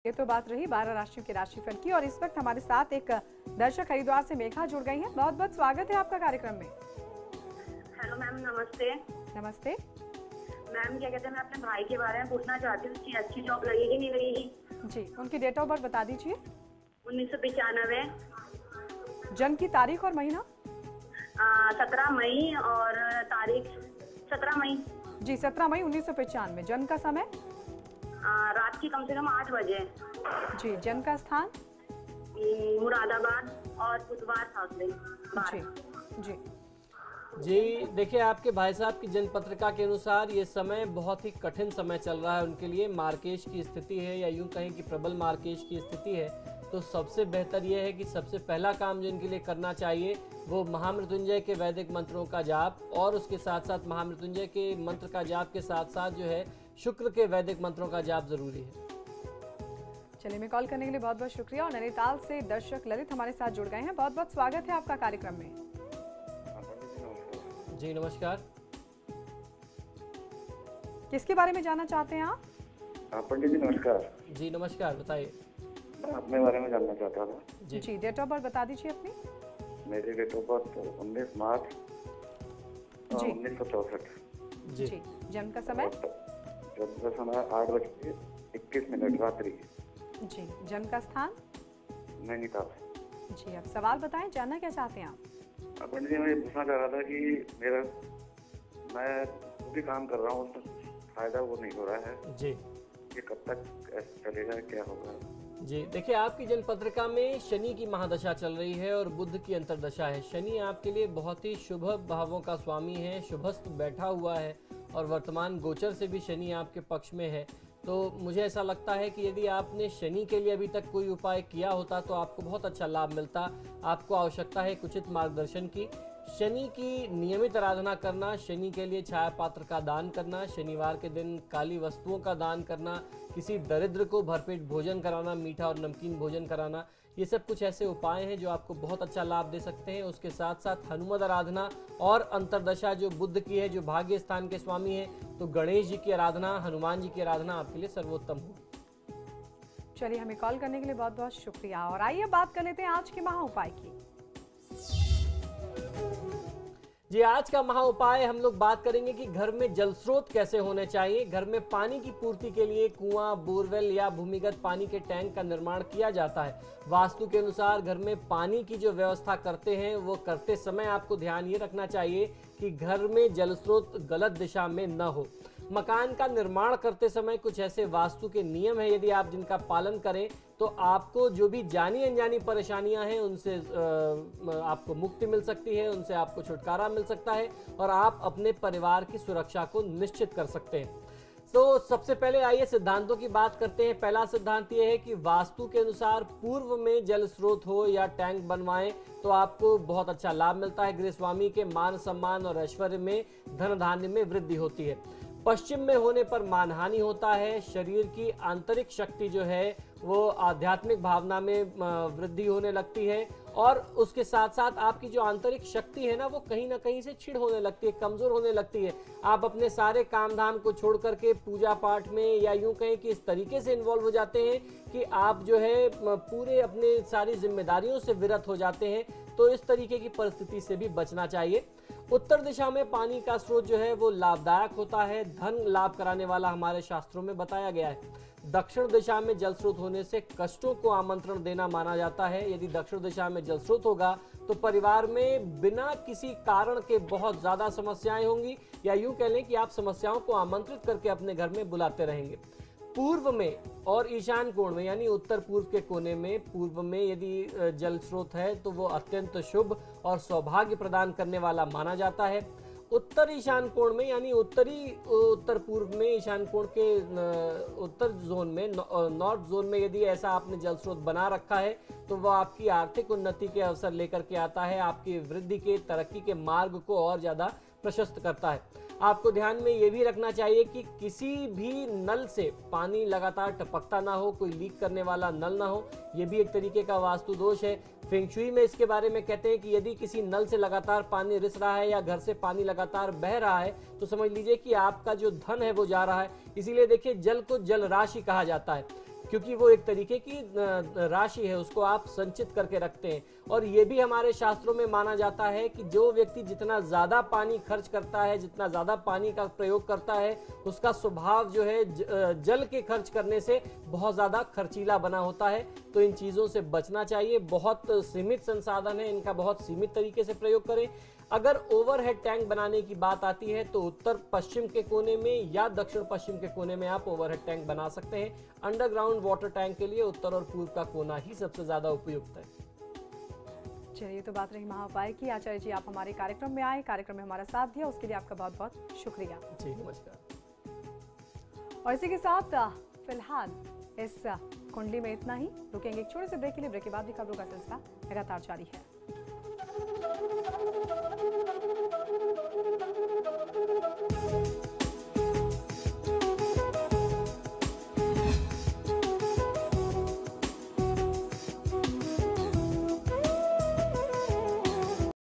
ये तो बात रही 12 राशियों के राशिफल की। और इस वक्त हमारे साथ एक दर्शक हरिद्वार से मेघा जुड़ गई हैं। बहुत बहुत स्वागत है आपका कार्यक्रम में। हेलो मैम, नमस्ते। नमस्ते। मैम क्या कहते हैं, मैं अपने भाई के बारे में पूछना चाहती हूँ, उसकी अच्छी जॉब लगेगी नहीं लगेगी? जी, उनकी डेट ऑफ बर्थ बता दीजिए। 1995। जन्म की तारीख और महीना? 17 मई और तारीख 17 मई। जी, 17 मई 1995। जन्म का समय? रात की कम से कम 8 बजे। जी, जन्म का स्थान? मुरादाबाद और बुधवार था उस दिन। जी जी जी देखिए, आपके भाई साहब की जन्म पत्रिका के अनुसार ये समय बहुत ही कठिन समय चल रहा है उनके लिए। मार्केश की स्थिति है, या यूं कहें कि प्रबल मार्केश की स्थिति है। तो सबसे बेहतर यह है कि सबसे पहला काम जो इनके लिए करना चाहिए वो महामृत्युंजय के वैदिक मंत्रों का जाप, और उसके साथ साथ महामृत्युंजय के मंत्र का जाप के साथ साथ जो है शुक्र के वैदिक मंत्रों का जाप जरूरी है। चलिए, मैं कॉल करने के लिए बहुत बहुत शुक्रिया। और नैनीताल से दर्शक ललित हमारे साथ जुड़ गए हैं। बहुत बहुत स्वागत है आपका कार्यक्रम में। जी नमस्कार। किसके बारे में जानना चाहते हैं आप? पंडित जी नमस्कार। जी नमस्कार, बताइए। मैं अपने बारे में जानना चाहता था। जी, डेट ऑफ बर्थ बता दीजिए अपनी। मेरी डेट ऑफ बर्थ 19 मार्च जी। 1964। जी जी, जन्म का समय? जब का समय 8:21 रात्रि। जी, जन्म का स्थान? नैनीताल। जी, अब सवाल बताएं, जानना क्या चाहते हैं आप? पंडित जी, मैं ये पूछना चाह रहा था कि मैं जो भी काम कर रहा हूँ उसमें फायदा वो नहीं हो रहा है। जी ये कब तक ऐसे चलेगा, क्या होगा? जी देखिए, आपकी जन्म पत्रिका में शनि की महादशा चल रही है और बुध की अंतर्दशा है। शनि आपके लिए बहुत ही शुभ भावों का स्वामी है, शुभस्थ बैठा हुआ है, और वर्तमान गोचर से भी शनि आपके पक्ष में है। तो मुझे ऐसा लगता है कि यदि आपने शनि के लिए अभी तक कोई उपाय किया होता तो आपको बहुत अच्छा लाभ मिलता। आपको आवश्यकता है उचित मार्गदर्शन की। शनि की नियमित आराधना करना, शनि के लिए छाया पात्र का दान करना, शनिवार के दिन काली वस्तुओं का दान करना, किसी दरिद्र को भरपेट भोजन कराना, मीठा और नमकीन भोजन कराना, ये सब कुछ ऐसे उपाय हैं जो आपको बहुत अच्छा लाभ दे सकते हैं। उसके साथ साथ हनुमत आराधना, और अंतर्दशा जो बुध की है, जो भाग्य स्थान के स्वामी है, तो गणेश जी की आराधना, हनुमान जी की आराधना आपके लिए सर्वोत्तम हो। चलिए, हमें कॉल करने के लिए बहुत बहुत शुक्रिया। और आइए बात कर लेते हैं आज के महा उपाय की। जी, आज का महा उपाय हम लोग बात करेंगे कि घर में जल स्रोत कैसे होने चाहिए। घर में पानी की पूर्ति के लिए कुआं, बोरवेल या भूमिगत पानी के टैंक का निर्माण किया जाता है। वास्तु के अनुसार घर में पानी की जो व्यवस्था करते हैं वो करते समय आपको ध्यान ये रखना चाहिए कि घर में जल स्रोत गलत दिशा में न हो। मकान का निर्माण करते समय कुछ ऐसे वास्तु के नियम हैं, यदि आप जिनका पालन करें तो आपको जो भी जानी अनजानी परेशानियां हैं उनसे आपको मुक्ति मिल सकती है, उनसे आपको छुटकारा मिल सकता है, और आप अपने परिवार की सुरक्षा को निश्चित कर सकते हैं। तो सबसे पहले आइए सिद्धांतों की बात करते हैं। पहला सिद्धांत यह है कि वास्तु के अनुसार पूर्व में जल स्रोत हो या टैंक बनवाएं तो आपको बहुत अच्छा लाभ मिलता है। गृहस्वामी के मान सम्मान और ऐश्वर्य में, धन धान्य में वृद्धि होती है। पश्चिम में होने पर मानहानि होता है। शरीर की आंतरिक शक्ति जो है वो आध्यात्मिक भावना में वृद्धि होने लगती है, और उसके साथ साथ आपकी जो आंतरिक शक्ति है ना वो कहीं ना कहीं से क्षीण होने लगती है, कमजोर होने लगती है। आप अपने सारे काम धाम को छोड़ करके पूजा पाठ में, या यूं कहें कि इस तरीके से इन्वॉल्व हो जाते हैं कि आप जो है पूरे अपने सारी जिम्मेदारियों से विरत हो जाते हैं। तो इस तरीके की परिस्थिति से भी बचना चाहिए। उत्तर दिशा में पानी का स्रोत जो है वो लाभदायक होता है, धन लाभ कराने वाला हमारे शास्त्रों में बताया गया है। दक्षिण दिशा में जल स्रोत होने से कष्टों को आमंत्रण देना माना जाता है। यदि दक्षिण दिशा में जल स्रोत होगा तो परिवार में बिना किसी कारण के बहुत ज्यादा समस्याएं होंगी, या यूं कह लें कि आप समस्याओं को आमंत्रित करके अपने घर में बुलाते रहेंगे। पूर्व में और ईशान कोण में, यानी उत्तर पूर्व के कोने में, पूर्व में यदि जल स्रोत है तो वो अत्यंत शुभ और सौभाग्य प्रदान करने वाला माना जाता है। उत्तर ईशान कोण में, यानी उत्तर पूर्व में, ईशान कोण के उत्तर जोन में, नॉर्थ जोन में यदि ऐसा आपने जल स्रोत बना रखा है तो वह आपकी आर्थिक उन्नति के अवसर लेकर के आता है, आपकी वृद्धि के, तरक्की के मार्ग को और ज्यादा प्रशस्त करता है। आपको ध्यान में ये भी रखना चाहिए कि किसी भी नल से पानी लगातार टपकता ना हो, कोई लीक करने वाला नल ना हो। ये भी एक तरीके का वास्तु दोष है। फेंगशुई में इसके बारे में कहते हैं कि यदि किसी नल से लगातार पानी रिस रहा है या घर से पानी लगातार बह रहा है तो समझ लीजिए कि आपका जो धन है वो जा रहा है। इसीलिए देखिए, जल को जल राशि कहा जाता है। क्योंकि वो एक तरीके की राशि है, उसको आप संचित करके रखते हैं। और ये भी हमारे शास्त्रों में माना जाता है कि जो व्यक्ति जितना ज्यादा पानी खर्च करता है, जितना ज्यादा पानी का प्रयोग करता है, उसका स्वभाव जो है जल के खर्च करने से बहुत ज्यादा खर्चीला बना होता है। तो इन चीजों से बचना चाहिए। बहुत सीमित संसाधन है, इनका बहुत सीमित तरीके से प्रयोग करें। अगर ओवरहेड टैंक बनाने की बात आती है तो उत्तर पश्चिम के कोने में या दक्षिण पश्चिम के कोने में आप ओवरहेड टैंक बना सकते हैं। अंडरग्राउंड वाटर टैंक के लिए उत्तर और पूर्व का कोना ही सबसे ज्यादा उपयुक्त है। चलिए, तो बात रही महाउपाय की। आचार्य जी, आप हमारे कार्यक्रम में आए, कार्यक्रम में हमारा साथ दिया, उसके लिए आपका बहुत बहुत शुक्रिया। जी नमस्कार। और इसी के साथ फिलहाल इस कुंडली में इतना ही। रुकेंगे एक छोटे से ब्रेक के लिए। ब्रेक के बाद भी खबरों का सिलसिला लगातार जारी है।